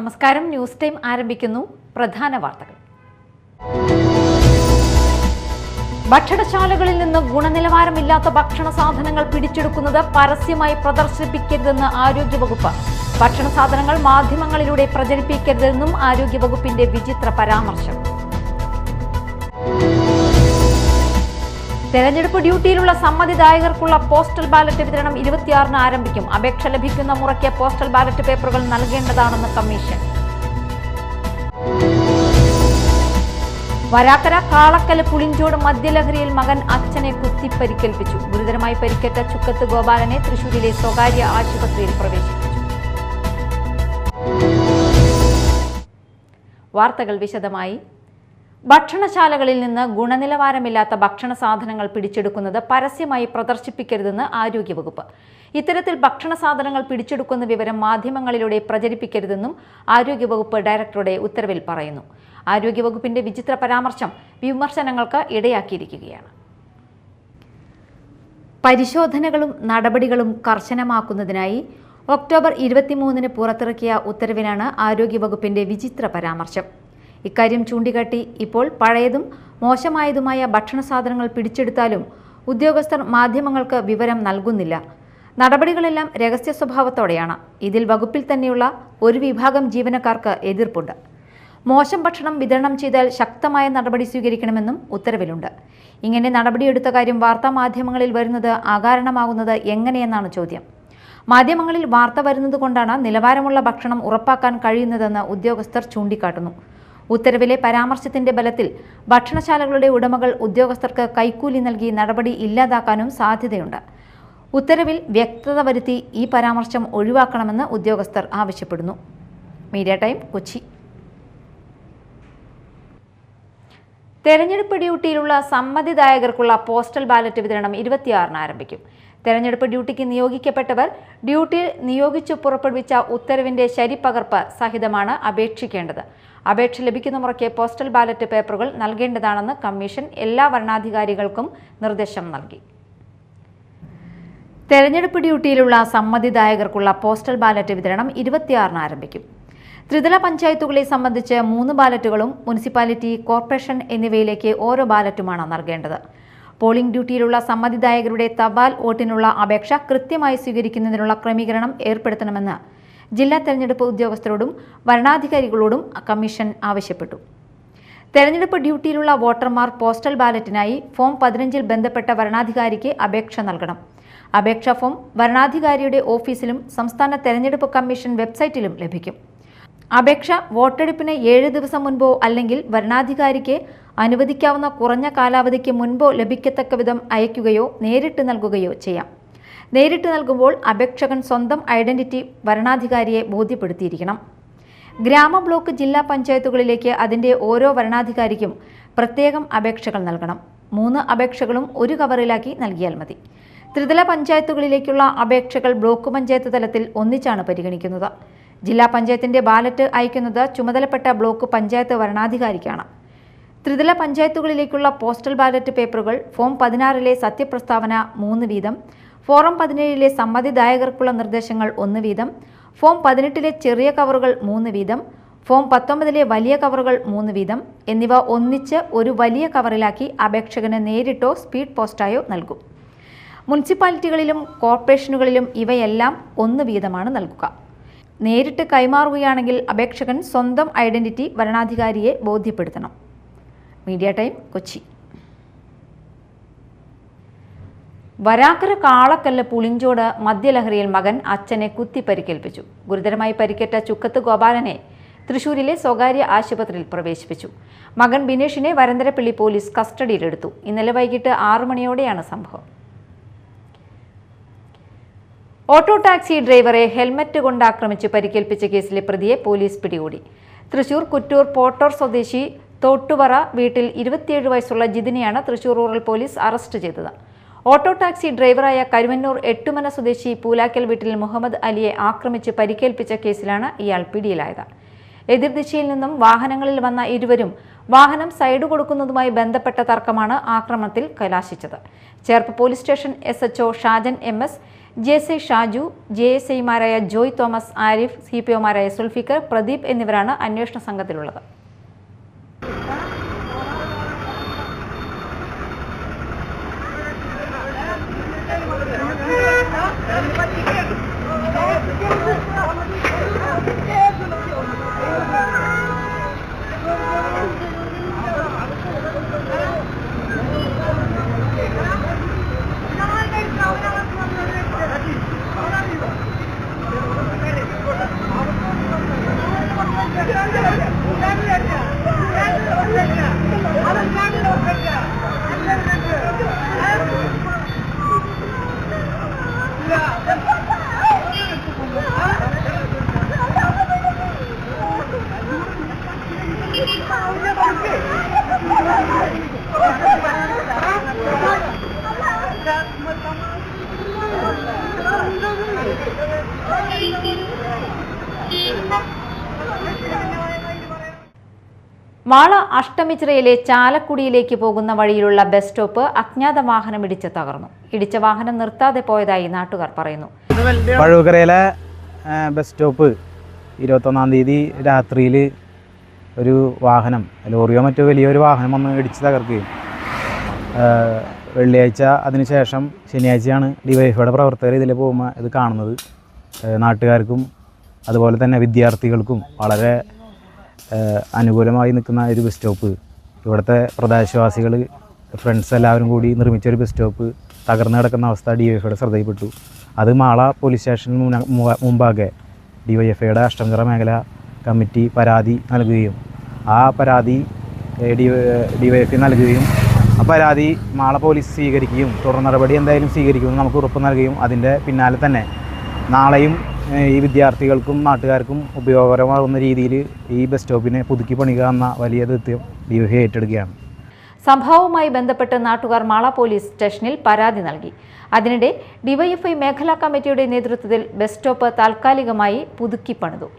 നമസ്കാരം. News time ആരംഭിക്കുന്നു. പ്രധാന വാർത്തകൾ. ഭക്ഷണശാലകളിൽ നിന്ന് ഗുണനിലവാരമില്ലാത്ത ഭക്ഷണ സാധനങ്ങൾ പിടിച്ചെടുക്കുന്നത് പരസ്യമായി പ്രദർശിപ്പിക്കരുതെന്ന് ആരോഗ്യവകുപ്പ്. ഭക്ഷണ സാധനങ്ങൾ മാധ്യമങ്ങളിലൂടെ പ്രചരിപ്പിക്കരുതെന്നും ആരോഗ്യവകുപ്പിന്റെ വിചിത്ര പരാമർശം. തെരഞ്ഞെടുപ്പ് ഡ്യൂട്ടിയിലുള്ള സമ്മതിദായകർക്കുള്ള പോസ്റ്റൽ ബാലറ്റ് വിതരണം 26-ന് ആരംഭിക്കും. അപേക്ഷ ലഭിക്കുന്ന മുറയ്ക്ക് പോസ്റ്റൽ ബാലറ്റ് പേപ്പറുകൾ നൽകേണ്ടതാണെന്ന് കമ്മീഷൻ. വരാക്കര കാളക്കല് പുളിഞ്ചോട് മദ്യലഹരിയിൽ മകൻ അച്ഛനെ കുത്തിപ്പരിക്കേൽപ്പിച്ചു. ഗുരുതരമായി പരിക്കേറ്റ ചുക്കത്ത് ഗോപാലനെ തൃശൂരിലെ സ്വകാര്യ ആശുപത്രിയിൽ പ്രവേശിപ്പിച്ചു. വാർത്തകൾ വിശദമായി. ഭക്ഷണശാലകളിൽ നിന്ന് ഗുണനിലവാരമില്ലാത്ത ഭക്ഷണ സാധനങ്ങൾ പിടിച്ചെടുക്കുന്നത് പരസ്യമായി പ്രദർശിപ്പിക്കരുതെന്ന് ആരോഗ്യവകുപ്പ്. ഇത്തരത്തിൽ ഭക്ഷണ സാധനങ്ങൾ പിടിച്ചെടുക്കുന്ന വിവരം മാധ്യമങ്ങളിലൂടെ പ്രചരിപ്പിക്കരുതെന്നും ആരോഗ്യവകുപ്പ് ഡയറക്ടറുടെ ഉത്തരവിൽ പറയുന്നു. ആരോഗ്യവകുപ്പിന്റെ വിചിത്ര പരാമർശം വിമർശനങ്ങൾക്ക് ഇടയാക്കിയിരിക്കുകയാണ്. പരിശോധനകളും നടപടികളും കർശനമാക്കുന്നതിനായി ഒക്ടോബർ 23-ന് പുറത്തിറക്കിയ ഉത്തരവിലാണ് ആരോഗ്യവകുപ്പിന്റെ വിചിത്ര പരാമർശം. ഇക്കാര്യം ചൂണ്ടിക്കാട്ടി ഇപ്പോൾ പഴയതും മോശമായതുമായ ഭക്ഷണ സാധനങ്ങൾ പിടിച്ചെടുത്താലും ഉദ്യോഗസ്ഥർ മാധ്യമങ്ങൾക്ക് വിവരം നൽകുന്നില്ല. നടപടികളെല്ലാം രഹസ്യ സ്വഭാവത്തോടെയാണ്. ഇതിൽ വകുപ്പിൽ തന്നെയുള്ള ഒരു വിഭാഗം ജീവനക്കാർക്ക് എതിർപ്പുണ്ട്. മോശം ഭക്ഷണം വിതരണം ചെയ്താൽ ശക്തമായ നടപടി സ്വീകരിക്കണമെന്നും ഉത്തരവിലുണ്ട്. ഇങ്ങനെ നടപടിയെടുത്ത കാര്യം വാർത്താ മാധ്യമങ്ങളിൽ വരുന്നത് അകാരണമാകുന്നത് എങ്ങനെയെന്നാണ് ചോദ്യം. മാധ്യമങ്ങളിൽ വാർത്ത വരുന്നത് കൊണ്ടാണ് നിലവാരമുള്ള ഭക്ഷണം ഉറപ്പാക്കാൻ കഴിയുന്നതെന്ന് ഉദ്യോഗസ്ഥർ ചൂണ്ടിക്കാട്ടുന്നു. ഉത്തരവിലെ പരാമർശത്തിന്റെ ബലത്തിൽ ഭക്ഷണശാലകളുടെ ഉടമകൾ ഉദ്യോഗസ്ഥർക്ക് കൈക്കൂലി നൽകി നടപടി ഇല്ലാതാക്കാനും സാധ്യതയുണ്ട്. ഉത്തരവിൽ വ്യക്തത വരുത്തി ഈ പരാമർശം ഒഴിവാക്കണമെന്ന് ഉദ്യോഗസ്ഥർ ആവശ്യപ്പെടുന്നു. Media time, Kochi. തെരഞ്ഞെടുപ്പ് ഡ്യൂട്ടിയിലുള്ള സമ്മതിദായകർക്കുള്ള പോസ്റ്റൽ ബാലറ്റ് വിതരണം 26-ന് ആരംഭിക്കും. തെരഞ്ഞെടുപ്പ് ഡ്യൂട്ടിക്ക് നിയോഗിക്കപ്പെട്ടവർ ഡ്യൂട്ടിയിൽ നിയോഗിച്ചു പുറപ്പെടുവിച്ച ഉത്തരവിന്റെ ശരിപ്പകർപ്പ് സഹിതമാണ് അപേക്ഷിക്കേണ്ടത്. അപേക്ഷ ലഭിക്കുന്ന മുറയ്ക്ക് പോസ്റ്റൽ ബാലറ്റ് പേപ്പറുകൾ നൽകേണ്ടതാണെന്ന് കമ്മീഷൻ എല്ലാ വരണാധികാരികൾക്കും നിർദ്ദേശം നൽകി. തെരഞ്ഞെടുപ്പ് ഡ്യൂട്ടിയിലുള്ള സമ്മതിദായകർക്കുള്ള പോസ്റ്റൽ ബാലറ്റ് വിതരണം 26-ന് ആരംഭിക്കും. ത്രിതല പഞ്ചായത്തുകളെ സംബന്ധിച്ച് 3 ബാലറ്റുകളും മുനിസിപ്പാലിറ്റി, കോർപ്പറേഷൻ എന്നിവയിലേക്ക് ഓരോ ബാലറ്റുമാണ് നൽകേണ്ടത്. പോളിംഗ് ഡ്യൂട്ടിയിലുള്ള സമ്മതിദായകരുടെ തപാൽ വോട്ടിനുള്ള അപേക്ഷ കൃത്യമായി സ്വീകരിക്കുന്നതിനുള്ള ക്രമീകരണം ഏർപ്പെടുത്തണമെന്ന് ജില്ലാ തെരഞ്ഞെടുപ്പ് ഉദ്യോഗസ്ഥരോടും വരണാധികാരികളോടും കമ്മീഷൻ ആവശ്യപ്പെട്ടു. തെരഞ്ഞെടുപ്പ് ഡ്യൂട്ടിയിലുള്ള വോട്ടർമാർ പോസ്റ്റൽ ബാലറ്റിനായി ഫോം 15-ൽ ബന്ധപ്പെട്ട വരണാധികാരിക്ക് അപേക്ഷ നൽകണം. അപേക്ഷാ ഫോം വരണാധികാരിയുടെ ഓഫീസിലും സംസ്ഥാന തെരഞ്ഞെടുപ്പ് കമ്മീഷൻ വെബ്സൈറ്റിലും ലഭിക്കും. അപേക്ഷ വോട്ടെടുപ്പിന് 7 ദിവസം മുൻപോ അല്ലെങ്കിൽ വരണാധികാരിക്ക് അനുവദിക്കാവുന്ന കുറഞ്ഞ കാലാവധിക്ക് മുൻപോ ലഭിക്കത്തക്ക വിധം അയക്കുകയോ നേരിട്ട് നൽകുകയോ ചെയ്യാം. നേരിട്ട് നൽകുമ്പോൾ അപേക്ഷകൻ സ്വന്തം ഐഡന്റിറ്റി വരണാധികാരിയെ ബോധ്യപ്പെടുത്തിയിരിക്കണം. ഗ്രാമ, ബ്ലോക്ക്, ജില്ലാ പഞ്ചായത്തുകളിലേക്ക് അതിൻ്റെ ഓരോ വരണാധികാരിക്കും പ്രത്യേകം അപേക്ഷകൾ നൽകണം. 3 അപേക്ഷകളും ഒരു കവറിലാക്കി നൽകിയാൽ മതി. ത്രിതല പഞ്ചായത്തുകളിലേക്കുള്ള അപേക്ഷകൾ ബ്ലോക്ക് പഞ്ചായത്ത് തലത്തിൽ ഒന്നിച്ചാണ് പരിഗണിക്കുന്നത്. ജില്ലാ പഞ്ചായത്തിന്റെ ബാലറ്റ് അയക്കുന്നത് ചുമതലപ്പെട്ട ബ്ലോക്ക് പഞ്ചായത്ത് വരണാധികാരിക്കാണ്. ത്രിതല പഞ്ചായത്തുകളിലേക്കുള്ള പോസ്റ്റൽ ബാലറ്റ് പേപ്പറുകൾ ഫോം 16-ലെ സത്യപ്രസ്താവന 3 വീതം, ഫോറം 17-ലെ സമ്മതിദായകർക്കുള്ള നിർദ്ദേശങ്ങൾ 1 വീതം, ഫോം 18-ലെ ചെറിയ കവറുകൾ 3 വീതം, ഫോം 19-ലെ വലിയ കവറുകൾ 3 വീതം എന്നിവ ഒന്നിച്ച് ഒരു വലിയ കവറിലാക്കി അപേക്ഷകന് നേരിട്ടോ സ്പീഡ് പോസ്റ്റായോ നൽകും. മുനിസിപ്പാലിറ്റികളിലും കോർപ്പറേഷനുകളിലും ഇവയെല്ലാം 1 വീതമാണ് നൽകുക. നേരിട്ട് കൈമാറുകയാണെങ്കിൽ അപേക്ഷകൻ സ്വന്തം ഐഡന്റിറ്റി വരണാധികാരിയെ ബോധ്യപ്പെടുത്തണം. Media time, Kochi. വരാക്കര കാളക്കല്ല് പുളിഞ്ചോട് മദ്യലഹരിയിൽ മകൻ അച്ഛനെ കുത്തിപ്പരിക്കേൽപ്പിച്ചു. ഗുരുതരമായി പരിക്കേറ്റ ചുക്കത്ത് ഗോപാലനെ തൃശൂരിലെ സ്വകാര്യ ആശുപത്രിയിൽ പ്രവേശിപ്പിച്ചു. മകൻ ബിനേഷിനെ വരന്തരപ്പള്ളി പോലീസ് കസ്റ്റഡിയിലെടുത്തു. ഇന്നലെ വൈകിട്ട് 6 മണിയോടെയാണ് സംഭവം. ഓട്ടോ ടാക്സി ഡ്രൈവറെ ഹെൽമറ്റ് കൊണ്ട് ആക്രമിച്ച് പരിക്കേൽപ്പിച്ച കേസിലെ പ്രതിയെ പോലീസ് പിടികൂടി. തൃശൂർ കുറ്റൂർ പോട്ടോർ സ്വദേശി തോട്ടുവറ വീട്ടിൽ 27 വയസ്സുള്ള ജിതിനെയാണ് തൃശൂർ റൂറൽ പോലീസ് അറസ്റ്റ് ചെയ്തത്. ഓട്ടോ ടാക്സി ഡ്രൈവറായ കരുവന്നൂർ എട്ടുമന സ്വദേശി പൂലാക്കൽ വീട്ടിൽ മുഹമ്മദ് അലിയെ ആക്രമിച്ച് പരിക്കേൽപ്പിച്ച കേസിലാണ് ഇയാൾ പിടിയിലായത്. എതിർദിശയിൽ നിന്നും വാഹനങ്ങളിൽ വന്ന ഇരുവരും വാഹനം സൈഡ് കൊടുക്കുന്നതുമായി ബന്ധപ്പെട്ട തർക്കമാണ് ആക്രമണത്തിൽ കലാശിച്ചത്. Cherpu police station SHO Shajan MS, JSI Shaju, JSIമാരായ ജോയ് തോമസ്, ആരിഫ്, CPOമാരായ സുൽഫിക്കർ, പ്രദീപ് എന്നിവരാണ് അന്വേഷണ സംഘത്തിലുള്ളത്. മാള അഷ്ടമിച്ചിറയിലെ ചാലക്കുടിയിലേക്ക് പോകുന്ന വഴിയിലുള്ള ബസ് സ്റ്റോപ്പ് അജ്ഞാത വാഹനം ഇടിച്ച് തകർന്നു. ഇടിച്ച വാഹനം നിർത്താതെ പോയതായി നാട്ടുകാർ പറയുന്നു. പഴുകരയിലെ ബസ് സ്റ്റോപ്പ് 21-ാം തീയതി രാത്രിയിൽ ഒരു വാഹനം, ലോറിയോ മറ്റോ വലിയൊരു വാഹനം വന്ന് ഇടിച്ച് തകർക്കുകയും വെള്ളിയാഴ്ച അതിനുശേഷം ശനിയാഴ്ചയാണ് ഡിവൈഎഫ്ഐയുടെ പ്രവർത്തകർ ഇതിൽ പോകുമ്പോൾ ഇത് കാണുന്നത്. നാട്ടുകാർക്കും അതുപോലെ തന്നെ വിദ്യാർത്ഥികൾക്കും വളരെ അനുകൂലമായി നിൽക്കുന്ന ഒരു ബസ് സ്റ്റോപ്പ്, ഇവിടുത്തെ പ്രദേശവാസികൾ ഫ്രണ്ട്സ് എല്ലാവരും കൂടി നിർമ്മിച്ചൊരു ബസ് സ്റ്റോപ്പ് തകർന്നു കിടക്കുന്ന അവസ്ഥ ഡിവൈഎഫ്ഐയുടെ ശ്രദ്ധയിൽപ്പെട്ടു. അത് മാള പോലീസ് സ്റ്റേഷന് മുമ്പാകെ ഡിവൈഎഫ്ഐയുടെ അഷ്ടമിച്ചിറ മേഖല കമ്മിറ്റി പരാതി നൽകുകയും ആ പരാതി ഡിവൈഎഫ്ഐ നൽകുകയും ആ പരാതി മാള പോലീസ് സ്വീകരിക്കുകയും തുടർ നടപടി എന്തായാലും സ്വീകരിക്കുമെന്ന് നമുക്ക് ഉറപ്പ് നൽകുകയും അതിൻ്റെ പിന്നാലെ തന്നെ നാളെയും ഈ വിദ്യാർത്ഥികൾക്കും നാട്ടുകാർക്കും ഉപയോഗകരമാകുന്ന രീതിയിൽ ഈ ബസ് സ്റ്റോപ്പിനെ പുതുക്കി പണിയുക എന്ന വലിയ ദൗത്യം ഡിവൈഎഫ്ഐ ഏറ്റെടുക്കുകയാണ്. സംഭവവുമായി ബന്ധപ്പെട്ട് നാട്ടുകാർ മാള പോലീസ് സ്റ്റേഷനിൽ പരാതി നൽകി. അതിനിടെ ഡിവൈഎഫ്ഐ മേഖലാ കമ്മിറ്റിയുടെ നേതൃത്വത്തിൽ ബസ് സ്റ്റോപ്പ് താൽക്കാലികമായി പുതുക്കി പണിതു.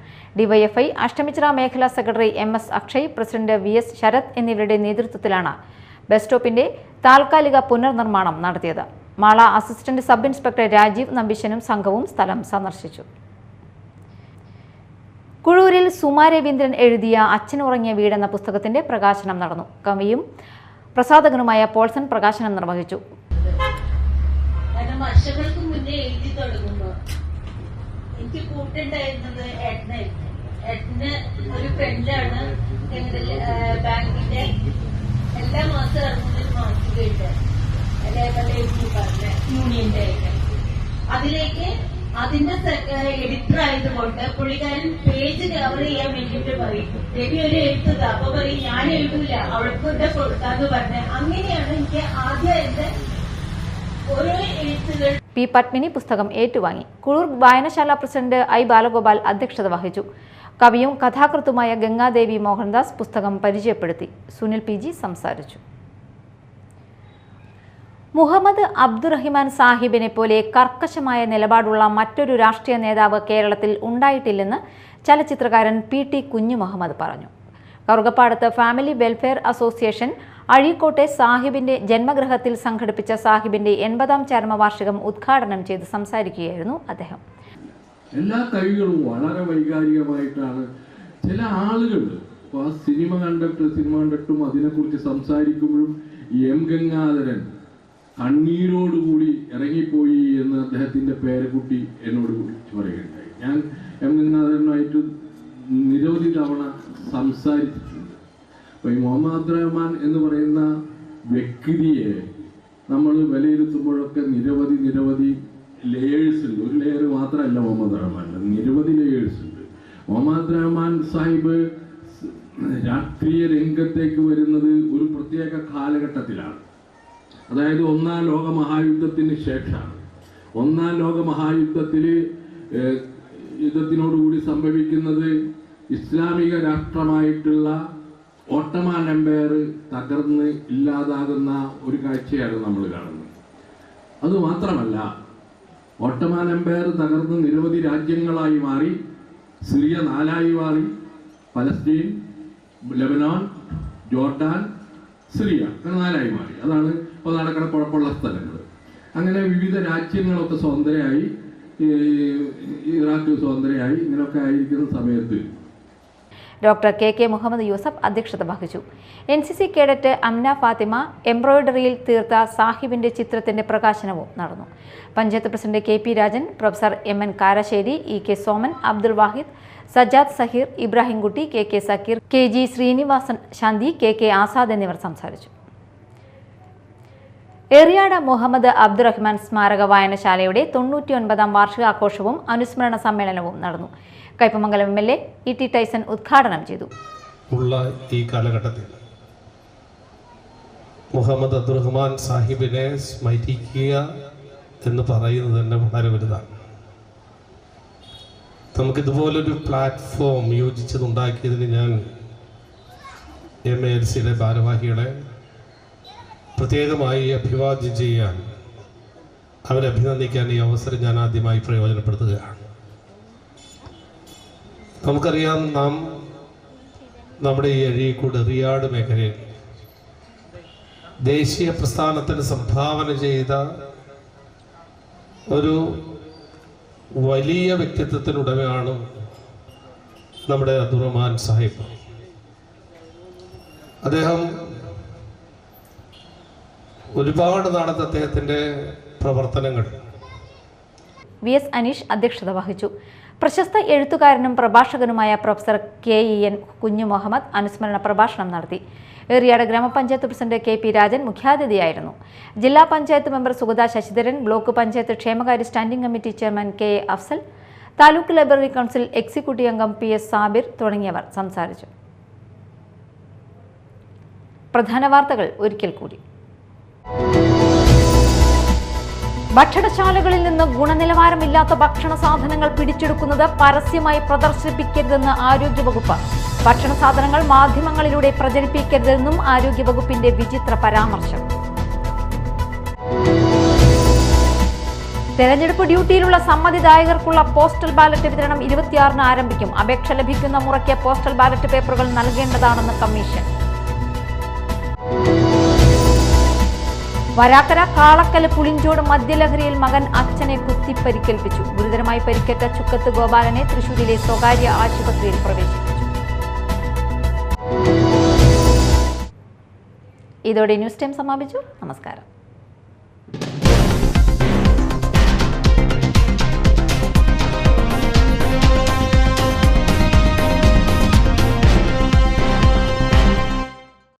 ഡിവൈഎഫ്ഐ അഷ്ടമിച്ചിറ മേഖലാ secretary MS Akshay, president VS Sarath എന്നിവരുടെ നേതൃത്വത്തിലാണ് ബസ് സ്റ്റോപ്പിന്റെ താൽക്കാലിക പുനർനിർമ്മാണം നടത്തിയത്. Mala assistant sub inspector Rajeev നമ്പീശനും സംഘവും സ്ഥലം സന്ദർശിച്ചു. കുഴൂരിൽ സുമാ രവീന്ദ്രൻ എഴുതിയ അച്ഛനുറങ്ങിയ വീടെന്ന പുസ്തകത്തിന്റെ പ്രകാശനം നടന്നു. കവിയും പ്രസാധകനുമായ പോൾസൺ പ്രകാശനം നിർവഹിച്ചു. വർഷങ്ങൾക്ക് മുന്നേ എഴുതി തുടങ്ങുമ്പോ എനിക്ക് കൂട്ടുണ്ടായിരുന്നത് ഏട്ടന് ഒരു ഫ്രണ്ടാണ് ഞങ്ങളുടെ ബാങ്കിന്റെ എല്ലാ മാസം ഇറങ്ങുന്നൊരു മാസികയുണ്ട്, അതേപോലെ പറഞ്ഞ യൂണിയന്റെ അതിലേക്ക് അതിന്റെ എഡിറ്റർ ആയതുകൊണ്ട് പുള്ളിക്കാരൻ പേജ് കവർ ചെയ്യാൻ വേണ്ടിയിട്ട് പറയും, രവി ഒരു എഴുത്തുക, അപ്പൊ പറയും ഞാൻ എഴുതൂല അവൾക്കൊക്കെ കൊടുക്കാന്ന് പറഞ്ഞ. അങ്ങനെയാണ് എനിക്ക് ആദ്യം എന്റെ ഓരോ എഴുത്തുകൾ. P. പത്മിനി പുസ്തകം ഏറ്റുവാങ്ങി. കുഴൂർ വായനശാല പ്രസിഡന്റ് I. ബാലഗോപാൽ അധ്യക്ഷത വഹിച്ചു. കവിയും കഥാകൃത്തുമായ ഗംഗാദേവി മോഹൻദാസ് പുസ്തകം പരിചയപ്പെടുത്തി. സുനിൽ PG സംസാരിച്ചു. മുഹമ്മദ് അബ്ദുറഹിമാൻ സാഹിബിനെ പോലെ കർക്കശമായ നിലപാടുള്ള മറ്റൊരു രാഷ്ട്രീയ നേതാവ് കേരളത്തിൽ ഉണ്ടായിട്ടില്ലെന്ന് ചലച്ചിത്രകാരൻ PT കുഞ്ഞുമുഹമ്മദ് പറഞ്ഞു. കറുകപ്പാടത്ത് ഫാമിലി വെൽഫെയർ അസോസിയേഷൻ അഴീക്കോട്ടെ സാഹിബിന്റെ ജന്മഗൃഹത്തിൽ സംഘടിപ്പിച്ച സാഹിബിന്റെ 80-ാം ചരമവാർഷികം ഉദ്ഘാടനം ചെയ്ത് സംസാരിക്കുകയായിരുന്നു അദ്ദേഹം. എല്ലാ കവികളും വളരെ വൈകാരികമായിട്ടാണ്. ചില ആളുകൾ ആ സിനിമ കണ്ടിട്ടും അതിനെക്കുറിച്ച് സംസാരിക്കുമ്പോഴും M. ഗംഗാധരൻ കണ്ണീരോടുകൂടി ഇറങ്ങിപ്പോയി എന്ന് അദ്ദേഹത്തിന്റെ പേരക്കുട്ടി എന്നോട് വിളിച്ചു പറയുകയുണ്ടായി. ഞാൻ M. ഗംഗാധരനുമായിട്ട് നിരവധി തവണ സംസാരിച്ചിട്ടുണ്ട്. അപ്പൊ ഈ മുഹമ്മദ് അബ്ദുറഹ്മാൻ എന്ന് പറയുന്ന വ്യക്തിയെ നമ്മൾ വിലയിരുത്തുമ്പോഴൊക്കെ നിരവധി ലേയേഴ്സ് ഉണ്ട്. ഒരു ലെയർ മാത്രമല്ല മുഹമ്മദ് റഹ്മാൻ, നിരവധി ലേയേഴ്സ് ഉണ്ട്. മുഹമ്മദ് റഹ്മാൻ സാഹിബ് രാഷ്ട്രീയ രംഗത്തേക്ക് വരുന്നത് ഒരു പ്രത്യേക കാലഘട്ടത്തിലാണ്. അതായത് 1-ാം ലോക മഹായുദ്ധത്തിന് ശേഷമാണ്. 1-ാം ലോക യുദ്ധത്തിനോടുകൂടി സംഭവിക്കുന്നത് ഇസ്ലാമിക രാഷ്ട്രമായിട്ടുള്ള ഓട്ടോമാൻ എംപയർ തകർന്ന് ഇല്ലാതാകുന്ന ഒരു കാഴ്ചയാണ് നമ്മൾ കാണുന്നത്. അതുമാത്രമല്ല, ഓട്ടോമാൻ എംപയർ തകർന്ന് നിരവധി രാജ്യങ്ങളായി മാറി. സിറിയ 4ആയി മാറി, പലസ്തീൻ, ലെബനാൻ, ജോർഡാൻ, സിറിയ 4ആയി മാറി. അതാണ് ഇപ്പോൾ നടക്കുന്ന കുഴപ്പമുള്ള സ്ഥലങ്ങൾ. അങ്ങനെ വിവിധ രാജ്യങ്ങളൊക്കെ സ്വതന്ത്രയായി, ഇറാഖ് സ്വതന്ത്രയായി, ഇങ്ങനെയൊക്കെ ആയിരിക്കുന്ന സമയത്ത് ഡോക്ടർ KK മുഹമ്മദ് യൂസഫ് അധ്യക്ഷത വഹിച്ചു. NCC കേഡറ്റ് അംന ഫാത്തിമ എംബ്രോയിഡറിയിൽ തീർത്ത സാഹിബിന്റെ ചിത്രത്തിന്റെ പ്രകാശനവും നടന്നു. Panchayat president KP Rajan, professor MN Karassery, EK Soman, Abdul Wahid, Sajad Saheer, Ibrahimkutty, KK Sakeer, KG Srinivasan Shanti, KK Azad എന്നിവർ സംസാരിച്ചു. എറിയാട് മുഹമ്മദ് അബ്ദുറഹ്മാൻ സ്മാരക വായനശാലയുടെ 99ാം വാർഷികാഘോഷവും അനുസ്മരണ സമ്മേളനവും നടന്നു. കയ്പമംഗലം MLA ET ടൈസൺ ഉദ്ഘാടനം ചെയ്തു. ഈ കാലഘട്ടത്തിൽ മുഹമ്മദ് അബ്ദുറഹ്മാൻ സാഹിബിനെ സ്മരിക്കുക എന്ന് പറയുന്നത് തന്നെ വളരെ വലുതാണ്. നമുക്കിതുപോലൊരു പ്ലാറ്റ്ഫോം യോജിച്ചതുണ്ടാക്കിയതിന് ഞാൻ MALCയുടെ ഭാരവാഹികളെ പ്രത്യേകമായി അഭിവാദ്യം ചെയ്യാൻ, അവരെ അഭിനന്ദിക്കാൻ ഈ അവസരം ഞാൻ ആദ്യമായി പ്രയോജനപ്പെടുത്തുകയാണ്. നമുക്കറിയാം, നമ്മുടെ ഈ അഴീക്കോട് എറിയാട് മേഖലയിൽ ദേശീയ പ്രസ്ഥാനത്തിന് സംഭാവന ചെയ്ത ഒരു വലിയ വ്യക്തിത്വത്തിനുടമയാണ് നമ്മുടെ അബ്ദുറഹ്മാൻ സാഹിബ്. അദ്ദേഹം ഒരുപാട് നാളത്തെ അദ്ദേഹത്തിൻ്റെ പ്രവർത്തനങ്ങൾ. VS അനീഷ് അധ്യക്ഷത വഹിച്ചു. പ്രശസ്ത എഴുത്തുകാരനും പ്രഭാഷകനുമായ പ്രൊഫസർ KEN കുഞ്ഞു മുഹമ്മദ് അനുസ്മരണ പ്രഭാഷണം നടത്തി. എറിയാട് ഗ്രാമപഞ്ചായത്ത് പ്രസിഡന്റ് KP രാജൻ മുഖ്യാതിഥിയായിരുന്നു. ജില്ലാ പഞ്ചായത്ത് മെമ്പർ സുഗത ശശിധരൻ, ബ്ലോക്ക് പഞ്ചായത്ത് ക്ഷേമകാര്യ standing committee chairman KA Afsal, taluk library council executive അംഗം PS സാബിർ തുടങ്ങിയവർ സംസാരിച്ചു. പ്രധാന വാർത്തകൾ ഒരിക്കൽ കൂടി. ഭക്ഷണശാലകളിൽ നിന്ന് ഗുണനിലവാരമില്ലാത്ത ഭക്ഷണ സാധനങ്ങൾ പിടിച്ചെടുക്കുന്നത് പരസ്യമായി പ്രദർശിപ്പിക്കരുതെന്ന് ആരോഗ്യവകുപ്പ്. ഭക്ഷണ സാധനങ്ങൾ മാധ്യമങ്ങളിലൂടെ പ്രചരിപ്പിക്കരുതെന്നും ആരോഗ്യവകുപ്പിന്റെ വിചിത്ര പരാമർശം. തെരഞ്ഞെടുപ്പ് ഡ്യൂട്ടിയിലുള്ള സമ്മതിദായകർക്കുള്ള പോസ്റ്റൽ ബാലറ്റ് വിതരണം 26-ന് ആരംഭിക്കും. അപേക്ഷ ലഭിക്കുന്ന മുറയ്ക്ക് പോസ്റ്റൽ ബാലറ്റ് പേപ്പറുകൾ നൽകേണ്ടതാണെന്ന് കമ്മീഷൻ. വരാക്കര കാളക്കല് പുളിഞ്ചോട് മദ്യലഹരിയിൽ മകൻ അച്ഛനെ കുത്തിപ്പരിക്കേൽപ്പിച്ചു. ഗുരുതരമായി പരിക്കേറ്റ ചുക്കത്ത് ഗോപാലനെ തൃശൂരിലെ സ്വകാര്യ ആശുപത്രിയിൽ പ്രവേശിപ്പിച്ചു. ഇതോടെ ന്യൂസ് ടൈം സമാപിച്ചു. നമസ്കാരം.